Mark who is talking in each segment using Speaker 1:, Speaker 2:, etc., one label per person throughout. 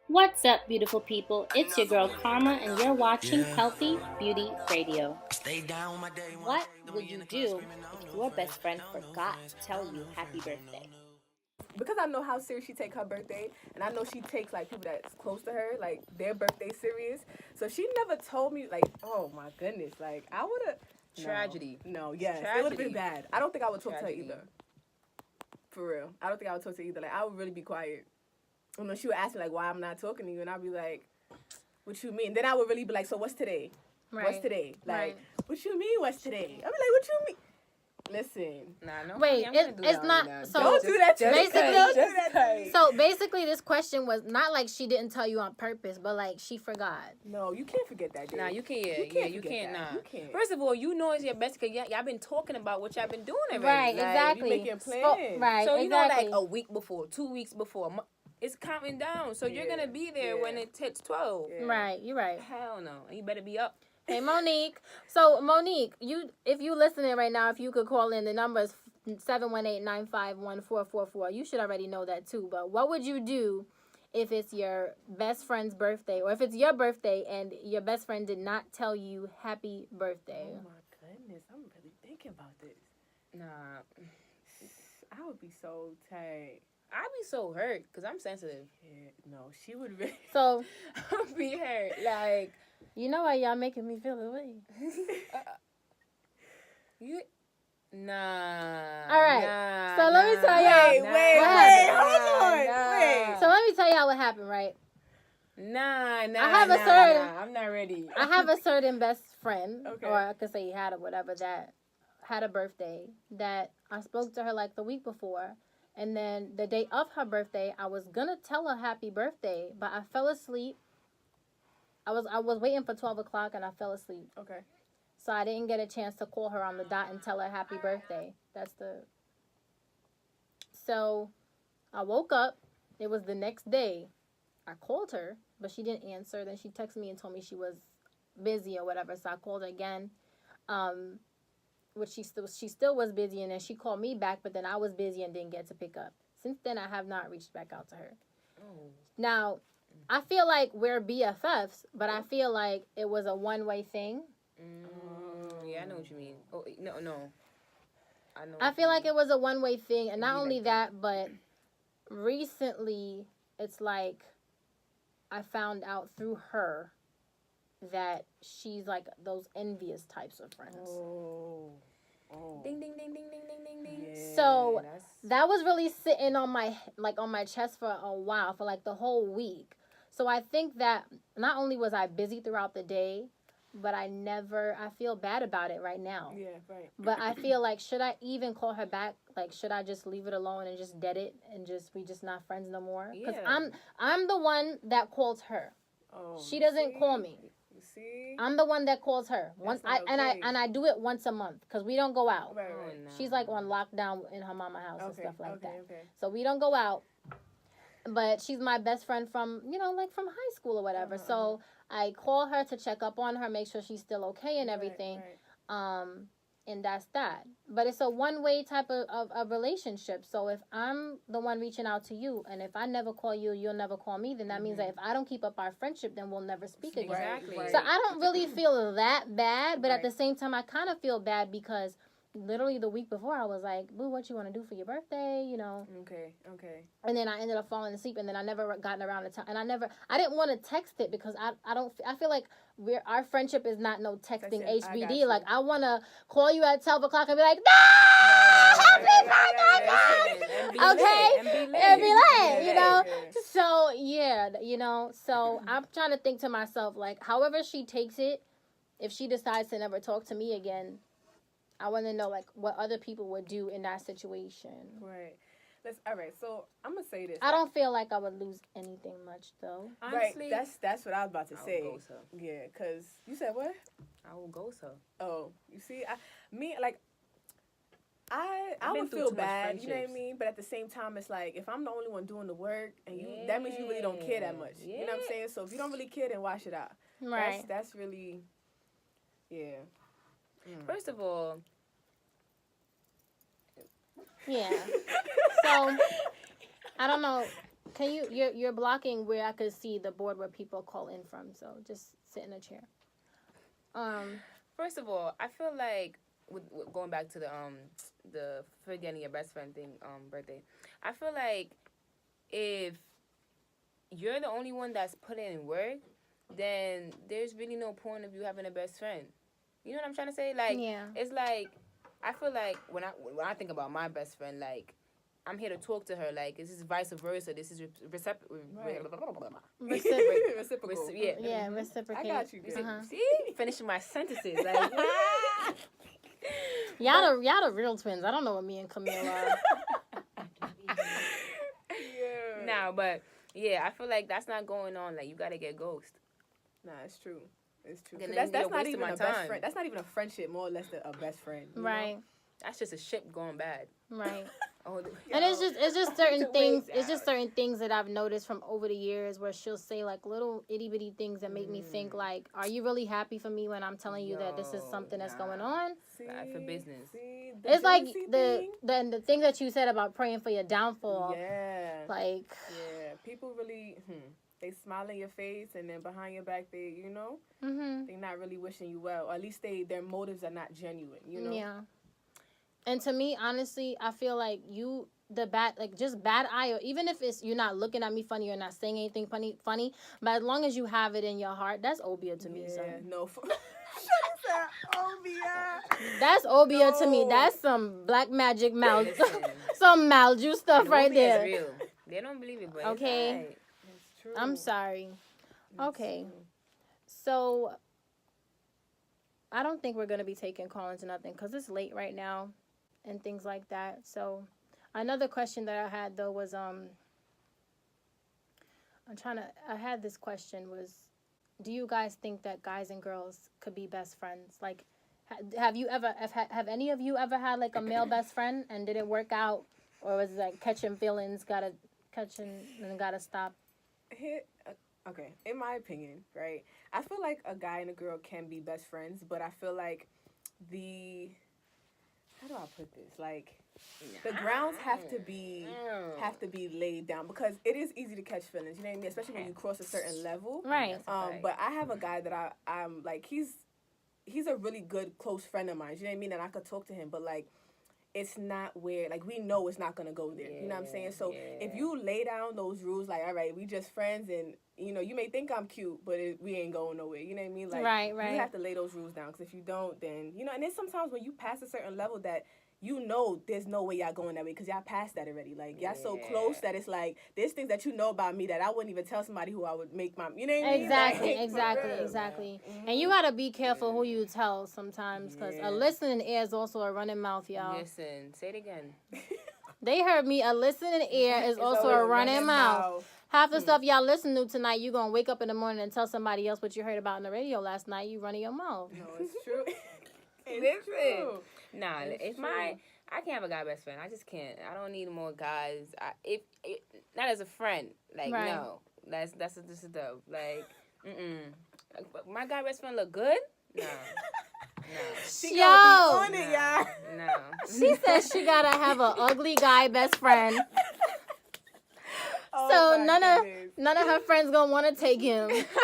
Speaker 1: What's up, beautiful people? It's your girl Karma, and you're watching Healthy Beauty Radio. What would you do if your best friend forgot to tell you happy birthday?
Speaker 2: Because I know how serious she take her birthday, and I know she takes like people that's close to her, like their birthday serious. So she never told me like, oh my goodness, like I would have
Speaker 3: Tragedy.
Speaker 2: No, yes,
Speaker 3: Tragedy.
Speaker 2: it would have been bad. I don't think I would talk
Speaker 3: Tragedy.
Speaker 2: to her either. For real, I don't think I would talk to her either. Like I would really be quiet. And then she would ask me like, why I'm not talking to you, and I'd be like, what you mean? Then I would really be like, so what's today?
Speaker 4: Right.
Speaker 2: What's today? Like,
Speaker 4: Right.
Speaker 2: what you mean? What's today? I'd be like, what you mean? Listen,
Speaker 3: Nah, no.
Speaker 4: Wait,
Speaker 3: I'm gonna do
Speaker 4: it's
Speaker 3: that on
Speaker 4: not-
Speaker 3: you now.
Speaker 4: so-
Speaker 2: don't do that to me.
Speaker 4: basically-
Speaker 2: Don't do that to me.
Speaker 4: So basically, this question was not like she didn't tell you on purpose, but like she forgot.
Speaker 2: No, you can't forget that, dude.
Speaker 3: Nah, you can't. You
Speaker 2: forget
Speaker 3: can't.
Speaker 2: that.
Speaker 3: Nah.
Speaker 2: You can't.
Speaker 3: First of all, you know it's your best because y'all been talking about what y'all been doing already.
Speaker 4: Right,
Speaker 3: Like,
Speaker 4: exactly.
Speaker 2: you making plans.
Speaker 4: Right,
Speaker 3: So you
Speaker 4: exactly.
Speaker 3: know, like a week before, 2 weeks before, it's counting down. So you're
Speaker 2: Yeah,
Speaker 3: gonna be there
Speaker 2: yeah.
Speaker 3: when it hits 12.
Speaker 2: Yeah.
Speaker 4: Right, you're right.
Speaker 3: Hell no. You better be up.
Speaker 4: Hey, Monique. So Monique, if you listening right now, if you could call in, the number is 718-951-4444. You should already know that too. But what would you do if it's your best friend's birthday, or if it's your birthday and your best friend did not tell you happy birthday?
Speaker 2: Oh my goodness, I'm really thinking about this.
Speaker 3: Nah.
Speaker 2: I would be so tight.
Speaker 3: I'd be so hurt because I'm sensitive.
Speaker 2: Yeah, no, she would really.
Speaker 4: So
Speaker 3: I'd be hurt. Like,
Speaker 4: you know why y'all making me feel the way.
Speaker 3: you. Nah.
Speaker 4: All right.
Speaker 3: Nah,
Speaker 4: So let me tell y'all-
Speaker 2: Wait, hold on. Wait.
Speaker 4: So let me tell y'all what happened, right?
Speaker 3: Nah.
Speaker 4: I have a certain-
Speaker 3: Nah, I'm not ready.
Speaker 4: I have a certain best friend,
Speaker 2: Okay.
Speaker 4: or I could say he had or whatever, that had a birthday that I spoke to her like the week before. And then the day of her birthday, I was going to tell her happy birthday, but I fell asleep. I was waiting for 12 o'clock and I fell asleep.
Speaker 2: Okay.
Speaker 4: So I didn't get a chance to call her on the dot and tell her happy birthday. So I woke up. It was the next day. I called her, but she didn't answer. Then she texted me and told me she was busy or whatever. So I called her again. Which she still was busy, and then she called me back, but then I was busy and didn't get to pick up. Since then, I have not reached back out to her.
Speaker 3: Oh.
Speaker 4: Now, I feel like we're BFFs, but I feel like it was a one-way thing.
Speaker 3: Yeah, I know what you mean. Oh, no. I know.
Speaker 4: I feel like it was a one-way thing, and not
Speaker 3: Be
Speaker 4: only
Speaker 3: like
Speaker 4: that, but recently, it's like I found out through her that she's like those envious types of friends.
Speaker 2: Oh.
Speaker 3: Ding, ding, ding, ding, ding, ding, ding, ding.
Speaker 2: Yeah.
Speaker 4: So
Speaker 3: That's...
Speaker 4: that was really sitting on my chest for a while, for like the whole week. So I think that not only was I busy throughout the day, but I feel bad about it right now.
Speaker 2: Yeah, right.
Speaker 4: But I feel like, should I even call her back? Like, should I just leave it alone and just dead it and we just not friends no more? Because
Speaker 3: Yeah.
Speaker 4: I'm the one that calls her.
Speaker 2: Oh,
Speaker 4: She doesn't call me.
Speaker 2: You see?
Speaker 4: I'm the one that calls her. And I do it once a month because we don't go out.
Speaker 2: Right,
Speaker 3: Oh,
Speaker 2: right.
Speaker 3: no.
Speaker 4: She's like on lockdown in her mama house and
Speaker 2: Okay,
Speaker 4: stuff like that.
Speaker 2: okay.
Speaker 4: So we don't go out. But she's my best friend from from high school or whatever. So I call her to check up on her, make sure she's still okay and everything.
Speaker 2: Right.
Speaker 4: And that's that. But it's a one-way type of relationship. So if I'm the one reaching out to you, and if I never call you, you'll never call me, then that means that if I don't keep up our friendship, then we'll never speak again.
Speaker 3: Exactly.
Speaker 2: Right.
Speaker 4: So I don't really feel that bad, but at
Speaker 2: Right.
Speaker 4: the same time, I kind of feel bad because literally the week before, I was like, boo, what you want to do for your birthday,
Speaker 2: Okay.
Speaker 4: And then I ended up falling asleep, and then I never gotten around to and I didn't want to text it because I feel like our friendship is not no texting
Speaker 2: That's it. I got
Speaker 4: HBD.
Speaker 2: you.
Speaker 4: Like, I want to call you at 12 o'clock and be like, no, happy birthday,
Speaker 3: And be
Speaker 4: okay?
Speaker 3: lit.
Speaker 4: And be like,
Speaker 2: Yeah.
Speaker 4: So, yeah, so I'm trying to think to myself, like, however she takes it, if she decides to never talk to me again, I want to know, like, what other people would do in that situation.
Speaker 2: Right. All right. So I'm gonna say this.
Speaker 4: I don't feel like I would lose anything much, though.
Speaker 3: Honestly,
Speaker 2: Right. That's what I was about to
Speaker 3: I
Speaker 2: say.
Speaker 3: will ghost her.
Speaker 2: Yeah. Cause you said what?
Speaker 3: I will ghost her.
Speaker 2: Oh, you see, I
Speaker 3: I've been
Speaker 2: would
Speaker 3: through
Speaker 2: feel
Speaker 3: too much
Speaker 2: bad. You know what I
Speaker 3: friendships.
Speaker 2: mean? But at the same time, it's like if I'm the only one doing the work, and that means you really don't care that much. You know what I'm
Speaker 3: Yeah.
Speaker 2: saying? So if you don't really care, then wash it out.
Speaker 4: Right.
Speaker 2: That's really, yeah.
Speaker 3: First of all,
Speaker 4: Yeah. So, I don't know. Can you? You're blocking where I could see the board where people call in from. So just sit in a chair.
Speaker 3: First of all, I feel like with going back to the forgetting your best friend thing, birthday. I feel like if you're the only one that's putting in work, then there's really no point of you having a best friend. You know what I'm trying to say? Like, it's like, I feel like when I think about my best friend, like, I'm here to talk to her. Like, this is vice versa. This is reciprocal.
Speaker 4: Yeah, reciprocate.
Speaker 2: I got you.
Speaker 3: See? Finishing my sentences. Like,
Speaker 4: y'all the real twins. I don't know what me and Camille are.
Speaker 3: Nah, but yeah, I feel like that's not going on. Like, you gotta get ghost.
Speaker 2: Nah, it's true. It's true.
Speaker 3: That's
Speaker 2: not even a best friend. That's not even a friendship. More or less a best friend.
Speaker 4: Right.
Speaker 3: Know? That's just a ship going bad.
Speaker 4: Right.
Speaker 3: And
Speaker 4: it's just certain things. It's just certain things that I've noticed from over the years where she'll say like little itty bitty things that make me think like, are you really happy for me when I'm telling you that this is something that's going on?
Speaker 3: For business.
Speaker 4: It's like the thing that you said about praying for your downfall.
Speaker 2: Yeah.
Speaker 4: Like.
Speaker 2: Yeah. People really. They smile in your face, and then behind your back, they, they're not really wishing you well. Or at least their motives are not genuine,
Speaker 4: Yeah. And to me, honestly, I feel like just bad eye, or even if you're not looking at me funny or not saying anything funny, but as long as you have it in your heart, that's obia to me, son.
Speaker 2: No. Obia.
Speaker 4: That's obia to me. That's some black magic mal, some malju stuff right there.
Speaker 3: Is real. They don't believe it, but
Speaker 4: okay.
Speaker 3: It's right.
Speaker 2: True.
Speaker 4: I'm sorry. Okay. So, I don't think we're going to be taking call-ins or nothing because it's late right now and things like that. So, another question that I had, though, was, I had this question was, do you guys think that guys and girls could be best friends? Like, have any of you ever had, like, a male best friend and did it work out? Or was it, like, catching feelings, gotta stop?
Speaker 2: Okay, in my opinion, right, I feel like a guy and a girl can be best friends, but I feel like how do I put this? Like, the grounds have to be laid down because it is easy to catch feelings, you know what I mean? Especially when you cross a certain level.
Speaker 4: Right.
Speaker 2: But I have a guy that I'm like, he's a really good close friend of mine, you know what I mean? And I could talk to him, but like, it's not where, like, we know it's not going to go there. You know what I'm saying? So if you lay down those rules, like, all right, we just friends and, you may think I'm cute, but we ain't going nowhere. You know what I mean? Like,
Speaker 4: right.
Speaker 2: You have to lay those rules down because if you don't, then, and then sometimes when you pass a certain level that, there's no way y'all going that way because y'all passed that already. Like, y'all so close that it's like, there's things that you know about me that I wouldn't even tell somebody who I would make my, you know what I mean?
Speaker 4: Exactly. Mm-hmm. And you got to be careful who you tell sometimes because a listening ear is also a running mouth, y'all.
Speaker 3: Listen, say it again.
Speaker 4: They heard me. A listening ear is also a running mouth. Half the stuff y'all listen to tonight, you going to wake up in the morning and tell somebody else what you heard about on the radio last night. You running your mouth.
Speaker 2: No, it's true.
Speaker 3: It is true. Nah, I can't have a guy best friend. I just can't. I don't need more guys. Not as a friend. Like, no. That's just a dub. Like, my guy best friend look good? No.
Speaker 2: She gotta be on it, y'all.
Speaker 3: No.
Speaker 4: She said she gotta have an ugly guy best friend. So none of her friends gonna want to take him.
Speaker 1: Even if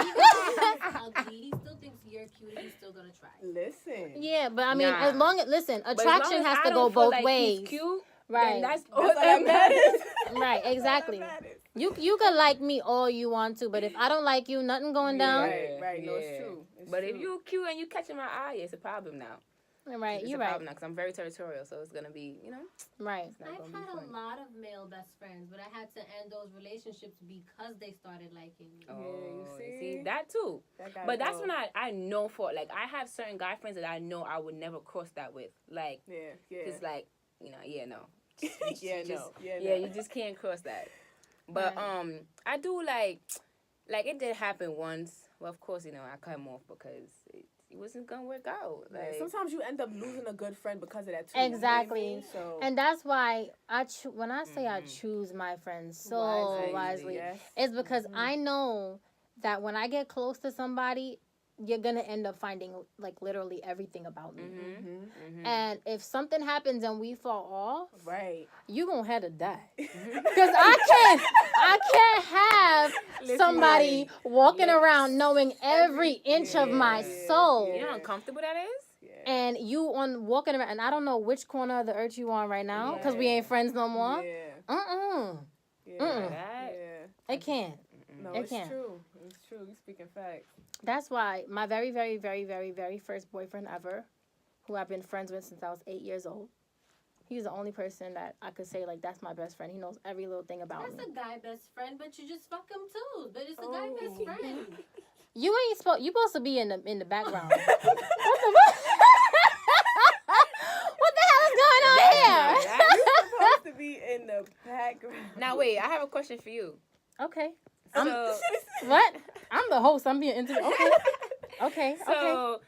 Speaker 1: he's ugly, he still thinks you're cute. He's still gonna try.
Speaker 2: Listen.
Speaker 4: Yeah, but I mean, attraction has to go both ways.
Speaker 3: He's cute,
Speaker 4: right?
Speaker 3: That's all that
Speaker 2: matters.
Speaker 4: Right, exactly. You could like me all you want to, but if I don't like you, nothing going down.
Speaker 2: Right. No, it's true.
Speaker 3: But if you cute and you catching my eye, it's a problem now.
Speaker 4: Right, you're
Speaker 3: right.
Speaker 4: right.
Speaker 3: Because I'm very territorial, so it's gonna be,
Speaker 4: Right.
Speaker 1: I've had a lot of male best friends, but I had to end those relationships because they started liking me.
Speaker 3: Oh,
Speaker 2: you
Speaker 3: see that too. But that's when I know for like I have certain guy friends that I know I would never cross that with. Like, it's like no. You just can't cross that. But I do like it did happen once. Well, of course, I cut him off because it wasn't gonna work out. Like,
Speaker 2: sometimes you end up losing a good friend because of that too.
Speaker 4: Exactly.
Speaker 2: You know what I mean? So,
Speaker 4: and that's why when I say I choose my friends so wisely, it's because I know that when I get close to somebody, you're gonna end up finding like literally everything about me. And if something happens and we fall off,
Speaker 2: Right,
Speaker 4: you gonna have to die. Because I can't have somebody walking around knowing every inch of my soul.
Speaker 3: You know how uncomfortable that is?
Speaker 4: And you on walking around, and I don't know which corner of the earth you on right now, because we ain't friends no more. It can't.
Speaker 2: No,
Speaker 4: It
Speaker 2: it's
Speaker 4: can't.
Speaker 2: true. It's true. You speaking facts.
Speaker 4: That's why my very, very, very, very, very first boyfriend ever, who I've been friends with since I was 8 years old, he's the only person that I could say, like, that's my best friend. He knows every little thing about me.
Speaker 1: That's a guy best friend, but you just fuck him too. But it's a guy best friend.
Speaker 4: You ain't supposed. You supposed to be in the background. What the hell is going on here?
Speaker 2: You're supposed to be in the background.
Speaker 3: Now wait, I have a question for you.
Speaker 4: Okay.
Speaker 3: So,
Speaker 4: What? I'm the host. I'm being interviewed. Okay.
Speaker 3: so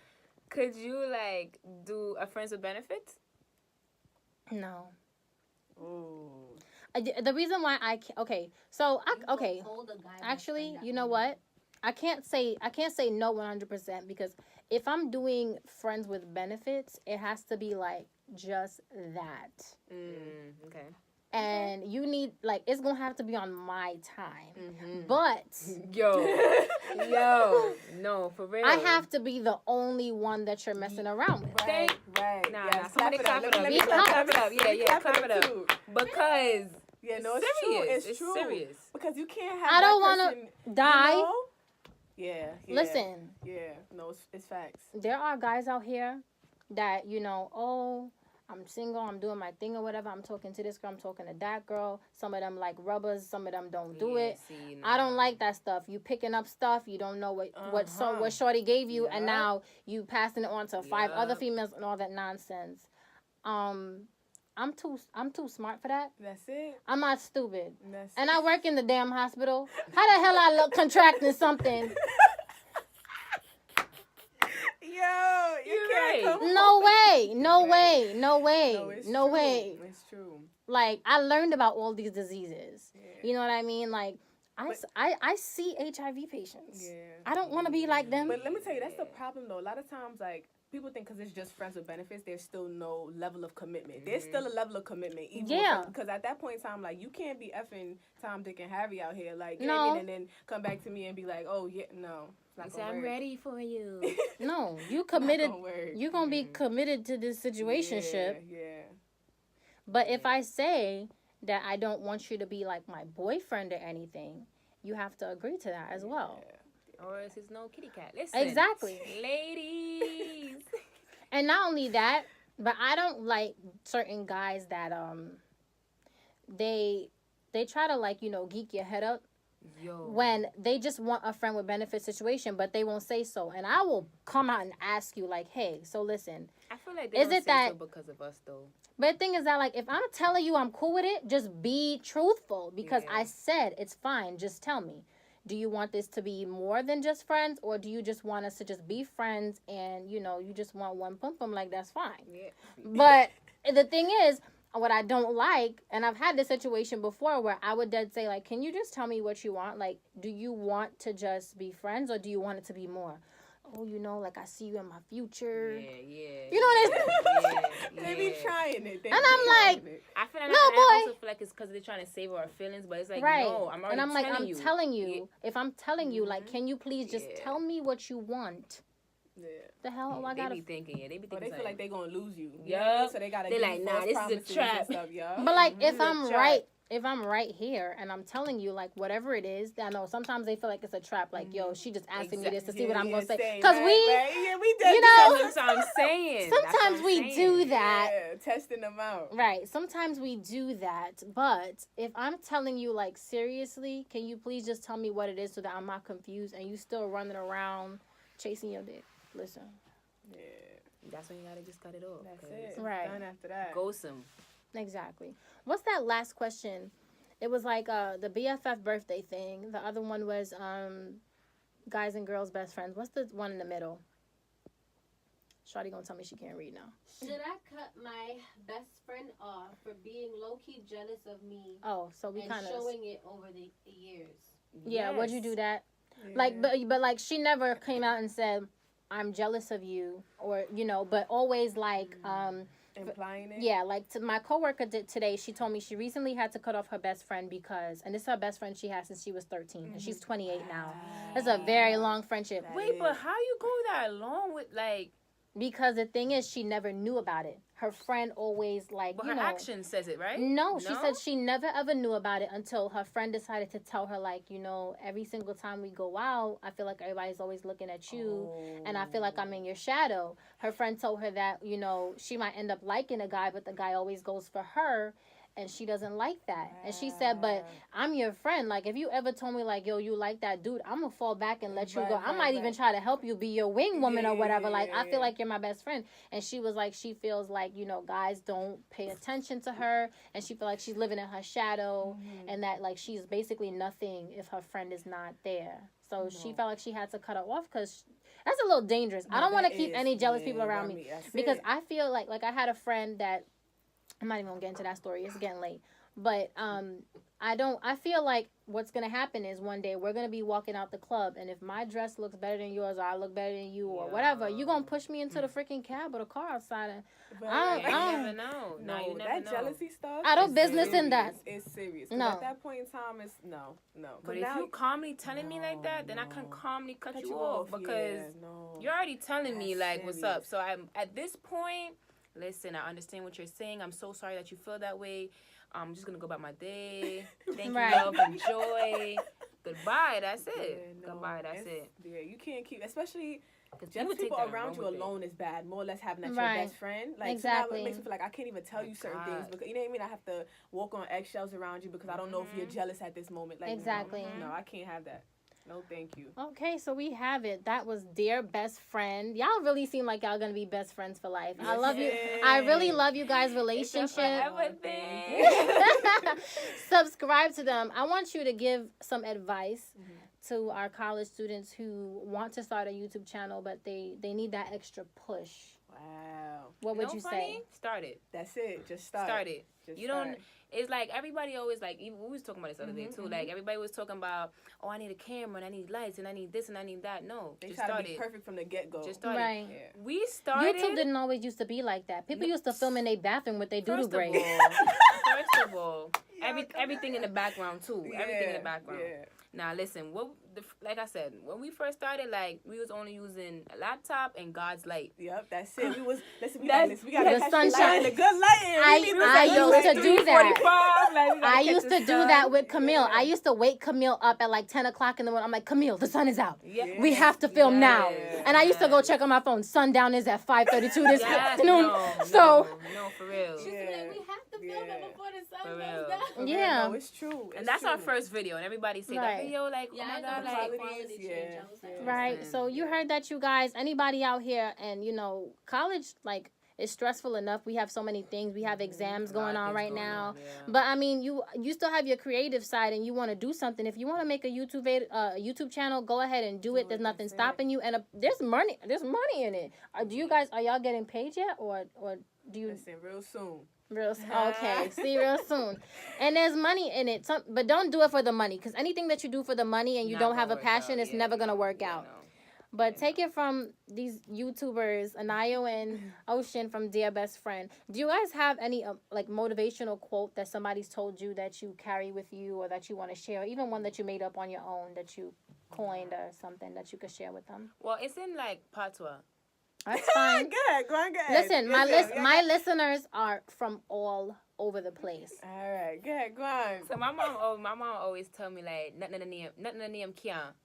Speaker 3: could you like do a friends with benefits?
Speaker 4: No.
Speaker 2: Ooh.
Speaker 4: The reason why I can't, okay.
Speaker 1: Hold a guy best
Speaker 4: Actually,
Speaker 1: friend
Speaker 4: you know what? I can't say no 100% because if I'm doing friends with benefits, it has to be like just that.
Speaker 3: Okay.
Speaker 4: And you need like it's gonna have to be on my time. But
Speaker 3: Yo, no, for real.
Speaker 4: I have to be the only one that you're messing around with.
Speaker 2: Right.
Speaker 3: Nah, somebody clap it up.
Speaker 2: Let me
Speaker 3: Clap it up. Yeah, clap it up.
Speaker 2: too.
Speaker 3: Because
Speaker 2: Yeah, no, it's
Speaker 3: serious.
Speaker 2: true. It's true.
Speaker 3: Serious.
Speaker 2: Because you can't have
Speaker 4: I don't
Speaker 2: want
Speaker 4: to die.
Speaker 2: You know? Yeah.
Speaker 4: Listen,
Speaker 2: Yeah. No, it's facts.
Speaker 4: there are guys out here that, oh, I'm single, I'm doing my thing or whatever. I'm talking to this girl, I'm talking to that girl. Some of them like rubbers, some of them don't do it.
Speaker 3: See,
Speaker 4: I don't like that stuff. You picking up stuff, you don't know what shorty gave you, and now you passing it on to 5 other females and all that nonsense. I'm too smart for that.
Speaker 2: That's it.
Speaker 4: I'm not stupid.
Speaker 2: That's
Speaker 4: And I work in the damn hospital. How the hell I look contracting something?
Speaker 2: Yo, you can't come
Speaker 4: No way. No way. No way.
Speaker 2: No, it's
Speaker 4: No
Speaker 2: true.
Speaker 4: way.
Speaker 2: It's true.
Speaker 4: Like, I learned about all these diseases.
Speaker 2: Yeah.
Speaker 4: You know what I mean? Like, I see HIV patients.
Speaker 2: Yeah.
Speaker 4: I don't want to be like them.
Speaker 2: But let me tell you, that's the problem though. A lot of times, like, people think because it's just friends with benefits, there's still no level of commitment. There's still a level of commitment. Because at that point in time, like, you can't be effing Tom, Dick, and Harry out here. Like, you know what I mean? And then come back to me and be like, oh, yeah, no.
Speaker 3: Say, I'm ready for you.
Speaker 4: No, you committed.
Speaker 2: You're
Speaker 4: going to be committed to this situationship.
Speaker 2: Yeah.
Speaker 4: But if I say that I don't want you to be like my boyfriend or anything, you have to agree to that as well.
Speaker 3: Or else it's no kitty cat. Listen.
Speaker 4: Exactly.
Speaker 3: Ladies.
Speaker 4: And not only that, but I don't like certain guys that they try to like, geek your head up. When they just want a friend with benefit situation, but they won't say so. And I will come out and ask you like, hey, so listen.
Speaker 3: I feel like they don't say so because of us though.
Speaker 4: But the thing is that, like, if I'm telling you I'm cool with it, just be truthful. Because I said it's fine. Just tell me. Do you want this to be more than just friends? Or do you just want us to just be friends and, you just want one pum-pum? Like, that's fine.
Speaker 3: Yeah.
Speaker 4: But the thing is, what I don't like, and I've had this situation before where I would dead say, like, can you just tell me what you want? Like, do you want to just be friends or do you want it to be more? Oh, like, I see you in my future.
Speaker 3: Yeah.
Speaker 4: You know what I mean?
Speaker 2: They be trying it.
Speaker 4: And I'm like,
Speaker 3: I feel like
Speaker 4: I
Speaker 3: also feel like it's because they're trying to save our feelings, but it's like,
Speaker 4: right.
Speaker 3: no, I'm already
Speaker 4: and I'm like,
Speaker 3: telling you.
Speaker 4: I'm telling you. If I'm telling you, like, can you please just tell me what you want?
Speaker 2: Yeah.
Speaker 4: The hell? Oh, I gotta.
Speaker 3: They be thinking, they be thinking.
Speaker 2: They feel like they're gonna lose you.
Speaker 3: Yeah.
Speaker 2: So they gotta.
Speaker 3: They're like, nah, this is a trap.
Speaker 4: But like, if I'm right here and I'm telling you like whatever it is, I know sometimes they feel like it's a trap. Like, yo, she just asking me this to see what I'm gonna say. Because we
Speaker 3: did. That's what I'm saying.
Speaker 4: Sometimes we do that.
Speaker 2: Yeah, testing them out.
Speaker 4: Right. Sometimes we do that. But if I'm telling you like seriously, can you please just tell me what it is so that I'm not confused and you still running around chasing your dick? Listen.
Speaker 2: Yeah.
Speaker 3: That's when you gotta just cut it off.
Speaker 2: That's it.
Speaker 4: Right.
Speaker 2: Done after that.
Speaker 3: Ghost him.
Speaker 4: Exactly. What's that last question? It was like the BFF birthday thing. The other one was guys and girls best friends. What's the one in the middle? Shawty gonna tell me she can't read now.
Speaker 1: Should I cut my best friend off for being low-key jealous of me?
Speaker 4: Oh, so we kind of
Speaker 1: showing it over the years.
Speaker 4: Yeah,
Speaker 3: Yes.
Speaker 4: would you do that?
Speaker 2: Yeah.
Speaker 4: Like, but like she never came out and said, I'm jealous of you, or but always like
Speaker 2: implying it.
Speaker 4: Yeah, like my coworker did today. She told me she recently had to cut off her best friend because, and this is her best friend she has since she was 13, and she's 28 now. That's a very long friendship.
Speaker 3: Wait, but how you go that long with like?
Speaker 4: Because the thing is, she never knew about it. Her friend always like,
Speaker 3: But her action says it, right?
Speaker 4: No, she said she never ever knew about it until her friend decided to tell her, like, every single time we go out, I feel like everybody's always looking at you, and I feel like I'm in your shadow. Her friend told her that, she might end up liking a guy, but the guy always goes for her, and she doesn't like that. And she said, but I'm your friend. Like, if you ever told me, like, yo, you like that dude, I'm going to fall back and let you go. I might even try to help you be your wing woman or whatever. I feel like you're my best friend. And she was like, she feels like, guys don't pay attention to her. And she feels like she's living in her shadow. And that, like, she's basically nothing if her friend is not there. So she felt like she had to cut her off because that's a little dangerous. I don't want to keep any jealous people around me. Because I feel like I had a friend that, I'm not even gonna get into that story. It's getting late. But I feel like what's gonna happen is one day we're gonna be walking out the club, and if my dress looks better than yours, or I look better than you, or whatever, you gonna push me into the freaking cab or the car outside. And
Speaker 3: you never know.
Speaker 2: No,
Speaker 3: you never
Speaker 2: that
Speaker 3: know.
Speaker 2: jealousy stuff.
Speaker 4: I don't business in that.
Speaker 2: It's serious.
Speaker 4: No.
Speaker 2: At that point in time, it's no.
Speaker 3: But if you calmly telling me like that, then I can calmly cut you off because you're already telling me like what's up. So I'm at this point. Listen, I understand what you're saying. I'm so sorry that you feel that way. I'm just going to go about my day. Thank you, love. Enjoy. Goodbye. That's it. Goodbye. That's it.
Speaker 2: Yeah, you can't keep, especially jealous people around you alone is bad. More or less having that your best friend. Like,
Speaker 4: exactly.
Speaker 2: So now it makes me feel like I can't even tell you certain things. Because, you know what I mean? I have to walk on eggshells around you because I don't know if you're jealous at this moment. Like,
Speaker 4: exactly.
Speaker 2: No, I can't have that. No, thank you.
Speaker 4: Okay, so we have it. That was Dear Best Friend. Y'all really seem like y'all gonna be best friends for life. I love you. I really love you guys' relationship. Subscribe to them. I want you to give some advice to our college students who want to start a YouTube channel, but they need that extra push.
Speaker 2: Wow.
Speaker 4: What would you say?
Speaker 3: Start it.
Speaker 2: That's it. Just start.
Speaker 3: Start it. Don't. It's like everybody always like. Even we was talking about this other day too. Like everybody was talking about, oh, I need a camera and I need lights and I need this and I need that. No,
Speaker 2: they
Speaker 3: just
Speaker 2: try
Speaker 3: start
Speaker 2: to be
Speaker 3: it.
Speaker 2: perfect from the get go.
Speaker 3: Just start
Speaker 4: it.
Speaker 2: Yeah.
Speaker 3: We started.
Speaker 4: YouTube didn't always used to be like that. People used to film in their bathroom with their doodle braid.
Speaker 3: First of all, everything in the background too.
Speaker 2: Yeah,
Speaker 3: everything in the background.
Speaker 2: Yeah.
Speaker 3: Now listen, like I said, when we first started, like we was only using a laptop and God's light.
Speaker 2: Yep, that's it. We got
Speaker 4: the
Speaker 2: the
Speaker 4: sunshine,
Speaker 2: the good lighting.
Speaker 4: I used to do that. I used to do that with Camille.
Speaker 2: Yeah.
Speaker 4: I used to wake Camille up at like 10 o'clock in the morning. I'm like, Camille, the sun is out.
Speaker 3: Yeah.
Speaker 4: We have to film now. And I used to go check on my phone. Sundown is at 5:32 this afternoon.
Speaker 3: No, for real.
Speaker 1: She's like, we have to film it before the sun goes down.
Speaker 4: Yeah.
Speaker 2: No, it's true.
Speaker 3: And that's our first video, and everybody say that video like, oh my God, like
Speaker 1: quality change.
Speaker 4: Right. So you heard that, you guys. Anybody out here, and college, like, is stressful enough. We have so many things. We have exams going on right now. But I mean, you still have your creative side, and you want to do something. If you want to make a YouTube channel, go ahead and do it. There's nothing stopping you, and there's money. There's money in it. Are y'all getting paid yet, or do you?
Speaker 2: Listen, real soon.
Speaker 4: Okay, see real soon. And there's money in it. But don't do it for the money, because anything that you do for the money and you don't have a passion, it's never gonna work out. But take it from these YouTubers, Anayo and Ocean from Dear Best Friend. Do you guys have any like motivational quote that somebody's told you that you carry with you, or that you want to share, or even one that you made up on your own that you coined or something that you could share with them?
Speaker 3: Well, it's in like patois.
Speaker 4: That's fine.
Speaker 2: Go ahead.
Speaker 4: Listen, my listeners are from all over the place.
Speaker 2: All right, go on.
Speaker 3: So my mom always tell me like nothing in the name can't.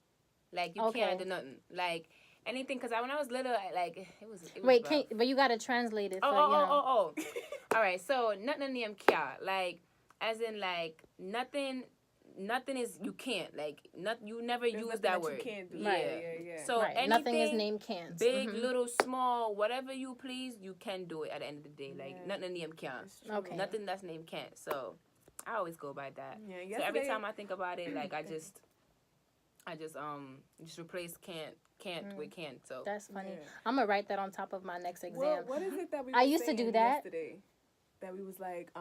Speaker 3: Like you can't do nothing. Like anything, because when I was little, like it was
Speaker 4: Wait,
Speaker 3: rough.
Speaker 4: but you gotta translate it.
Speaker 3: Oh. All right, so nothing in the name can't. Like as in like nothing is you can't, like you never use that word.
Speaker 2: You can't do.
Speaker 3: Yeah. So anything,
Speaker 4: nothing is named can't.
Speaker 3: Big, little, small, whatever you please, you can do it at the end of the day. Like nothing in the name can't.
Speaker 4: Okay.
Speaker 3: Nothing that's named can't. So I always go by that.
Speaker 2: Yeah,
Speaker 3: so every time I think about it, like I just replace can't with can't. So
Speaker 4: that's funny. I'm gonna write that on top of my next exam.
Speaker 2: What is it that we?
Speaker 4: I used to do that
Speaker 2: yesterday. That we was like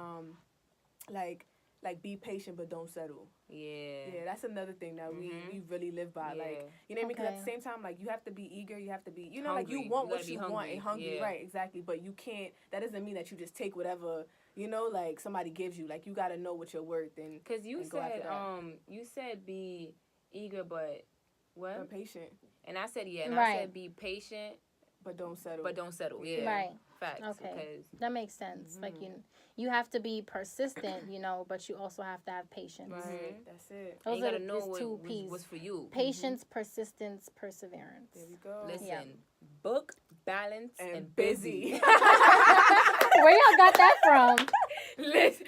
Speaker 2: like be patient but don't settle.
Speaker 3: Yeah,
Speaker 2: that's another thing that we really live by. Like, you know what I mean? Because at the same time, like, you have to be eager, you have to be, you know,
Speaker 3: hungry.
Speaker 2: like, you want
Speaker 3: you
Speaker 2: what you want and hungry, right? Exactly. But you can't. That doesn't mean that you just take whatever, you know, like somebody gives you. Like, you gotta know what you're worth and.
Speaker 3: Because you said be eager but what?
Speaker 2: But patient.
Speaker 3: And I said and I said be patient.
Speaker 2: But don't settle.
Speaker 3: Yeah.
Speaker 4: Right.
Speaker 3: Facts.
Speaker 4: Okay. That makes sense. Like you have to be persistent, you know, but you also have to have patience.
Speaker 2: Right. That's it.
Speaker 4: Those
Speaker 3: are
Speaker 4: the two P's.
Speaker 3: What's for you.
Speaker 4: Patience, persistence, perseverance.
Speaker 2: There we go.
Speaker 3: Listen, book, balance, and busy.
Speaker 4: Where y'all got that from?
Speaker 3: Listen,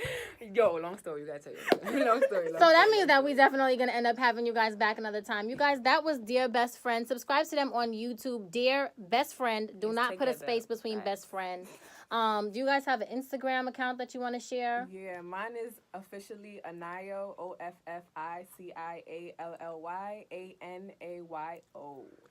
Speaker 3: yo, long story. You gotta tell you. Long story.
Speaker 4: So that means that we definitely gonna end up having you guys back another time. You guys, that was Dear Best Friend. Subscribe to them on YouTube. Dear Best Friend. Do not put a space between best friend. Do you guys have an Instagram account that you want to share?
Speaker 2: Yeah, mine is officially Anayo, OFFICIALLY,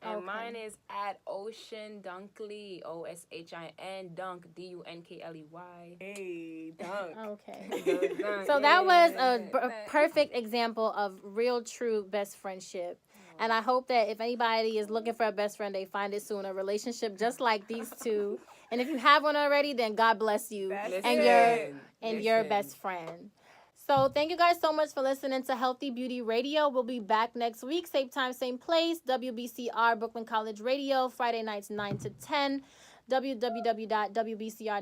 Speaker 3: And mine is at Ocean Dunkley, OSHIN Dunk DUNKLEY.
Speaker 2: Hey, Dunk.
Speaker 4: Okay. So that was a perfect example of real, true best friendship. And I hope that if anybody is looking for a best friend, they find it soon. A relationship just like these two. And if you have one already, then God bless you and your best friend. So thank you guys so much for listening to Healthy Beauty Radio. We'll be back next week, same time, same place. WBCR Brooklyn College Radio, Friday nights 9 to 10. www.wbcr.com,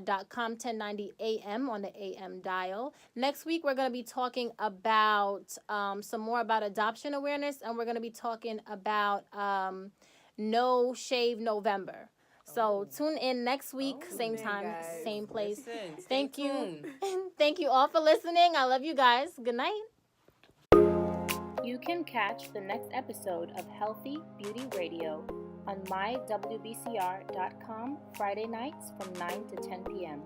Speaker 4: 1090 AM on the AM dial. Next week, we're going to be talking about some more about adoption awareness, and we're going to be talking about No Shave November. So tune in next week, same time,
Speaker 2: guys.
Speaker 4: same place.
Speaker 3: Listen,
Speaker 4: Thank you.
Speaker 3: tuned.
Speaker 4: Thank you all for listening. I love you guys. Good night.
Speaker 1: You can catch the next episode of Healthy Beauty Radio on mywbcr.com Friday nights from 9 to 10 p.m.